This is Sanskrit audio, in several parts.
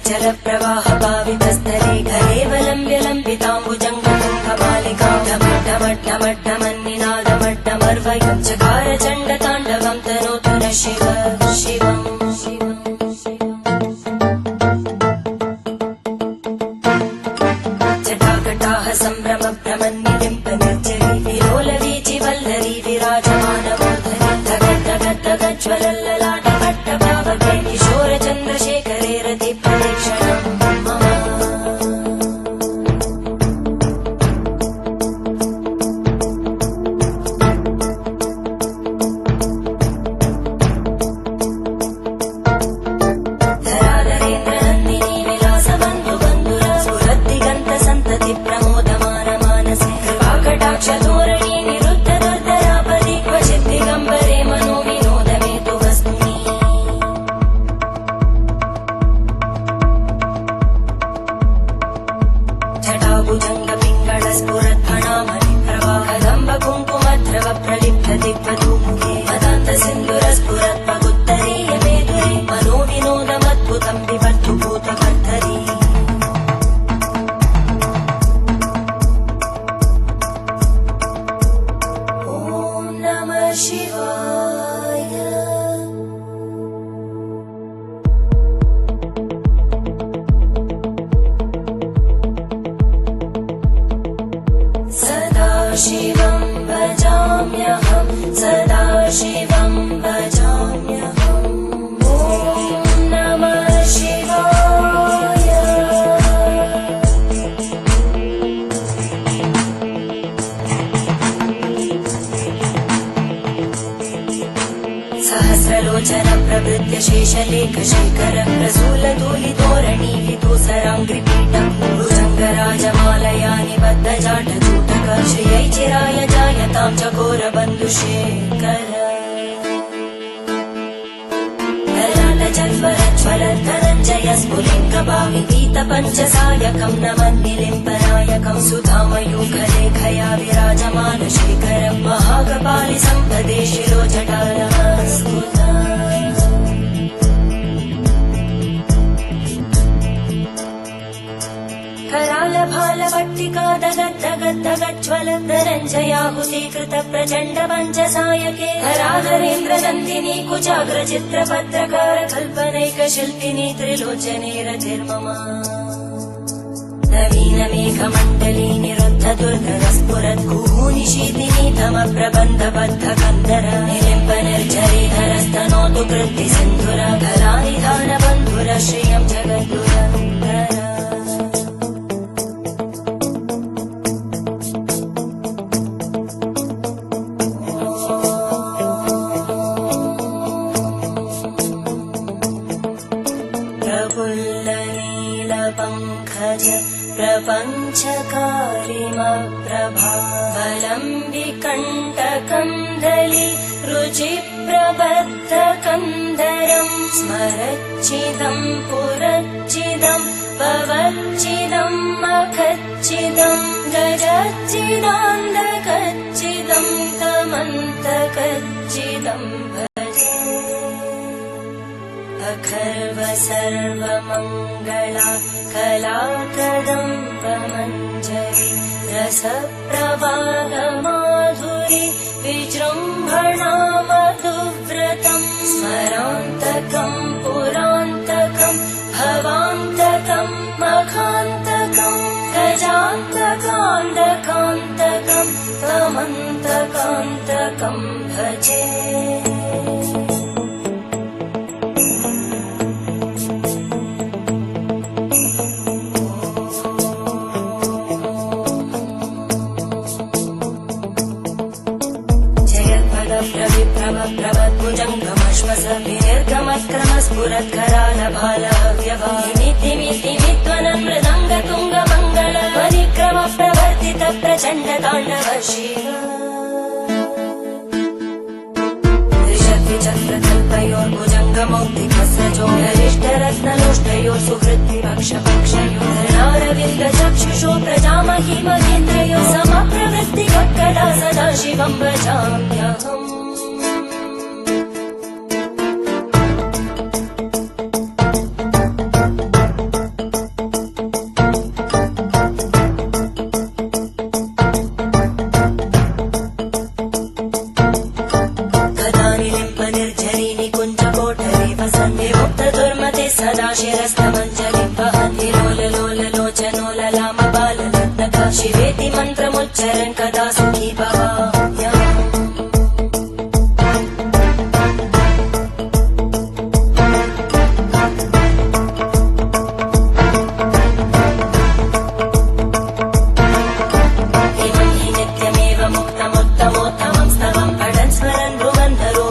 जलप्रवाह पावितस्थले कलेवलम्ब्य लम्बिताम्बुजङ्गतुङ्गबालिकां ढमड्ढमड्ढमड्ढमन्निनादमड्ढमर्वयं चकार चण्डताण्डवं तनोतु न शिव शिवम् जटाकटाः सम्भ्रमभ्रमन्निलिम्पनिर्जरी विलोलवीचि वल्लरी विराजमानमूर्धनि धगद्धगद्धगज्ज्वलल्ललाटपट्टपावके किशोरचन्द्रशेखरे रतिप्रदक्षिणम् मम धराधरेन्द्रनन्दिनी विलासबन्धुबन्धुरा स्फुरद्दिगन्तसन्तति प्रमोदमानमानसे कृपाकटाक्षतोरणी निरुद्धदुर्धरापदि क्वचिद्दिगम्बरे मनोविनोदमेतु वस्तुनि जटाभुजङ्गपिङ्गळस्फुरद्भणामणिप्रवाहदम्बकुङ्कुमद्रव प्रलिप्तदिग्वधूमुखे मदान्तसिन्धुरस्फुरद्भगुत्तरीयमेधुरे मनोविनोदमद्भुतं बिभर्तु भूतकर्धरी ॐ नमः शिवाय सदाशिवं भजाम्यहं सदाशिवं भजाम्यहम् ॐ नमः शिवाय सहस्रलोचन प्रभृत्य शेषलेखशेखर प्रसूलधूलितोरणी विदूसराङ्घ्रिपीठं भुजङ्गराजमालया निबद्धजाटचूटक श्रियै चिराय जायतां चकोरबन्धुशेखर ललाटजल्परज्वलद्धनञ्जय स्फुलिङ्गभाविपीतपञ्चसायकं नमन्निलिम्पनायकं सुधामयूखलेखया विराजमानशेखरं महाकपालि सम्पदे शिरोजटानमस्कुता करालभालवट्टिका दगद्धगद्धगज्ज्वलद्धनञ्जयाहुतीकृत प्रचण्ड पञ्चसायके हराधरेन्द्रनन्दिनी कुचाग्रचित्रपत्रकार कल्पनैकशिल्पिनी त्रिलोचने रतिर्मम नवीनमेघमण्डली निरुद्धदुर्धरस्फुरद्गूनिशीतिनी तमप्रबन्धबद्धकन्धर निलिम्पनिर्झरीधरस्तनोतु कृत्तिसिन्धुर कलानिधानबन्धुर श्रियं जगद्गुरन्धर प्रफुल्लनीलपङ्कज प्रपञ्चकारिमप्रभावलम्बिकण्टकन्दली रुचिप्रबद्धकन्धरं स्मरच्चिदं पुरच्चिदं भवच्चिदं मखच्चिदं गजच्चिदान्धकच्चिदं तमन्तकच्चिदं भजे अखर्व सर्वमङ्गला कलाकदम्बमञ्जरी रसप्रवाहमाधुरी विजृम्भणा मधुव्रतं स्मरान्तकं पुरान्तकं भवान्तकं मखान्तकं गजान्तकान्तकान्तकं तमन्तकान्तकं भजे प्रभद्भुजङ्गमश्वस विनिर्गमत्क्रमस्फुरत्करालभालव्यवामित्वनं मृदङ्गतुङ्गमङ्गल परिक्रमप्रवर्तित प्रचण्डताण्डव शिव त्रिशक्तिचक्रकल्पयोर्भुजङ्गमौक्तिकस्रजो गरिष्ठरत्नलोष्टयोः सुहृद्विपक्षपक्षयोः धरणारविन्दचक्षुषो प्रजामहि महेन्द्रयोः समप्रवृत्तिकक्कला सदा शिवं भजाम्यहम् शिरस्तमञ्जलिं वहति लोललोललोचनो ललामबालनर्तका शिवेति मन्त्रमुच्चरन् कदा सुखी भवाम्यहम्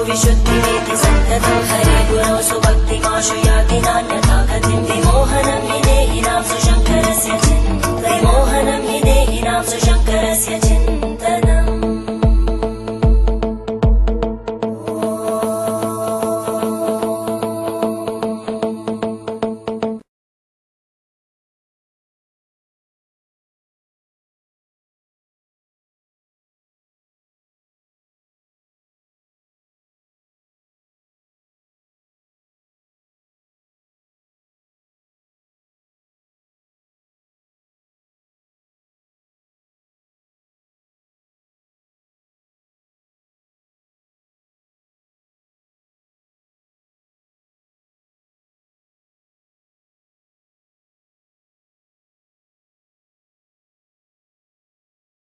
विशुद्धिमेति सन्ततं हरे गुरौ सुभक्तिमाशु याति नान्यथा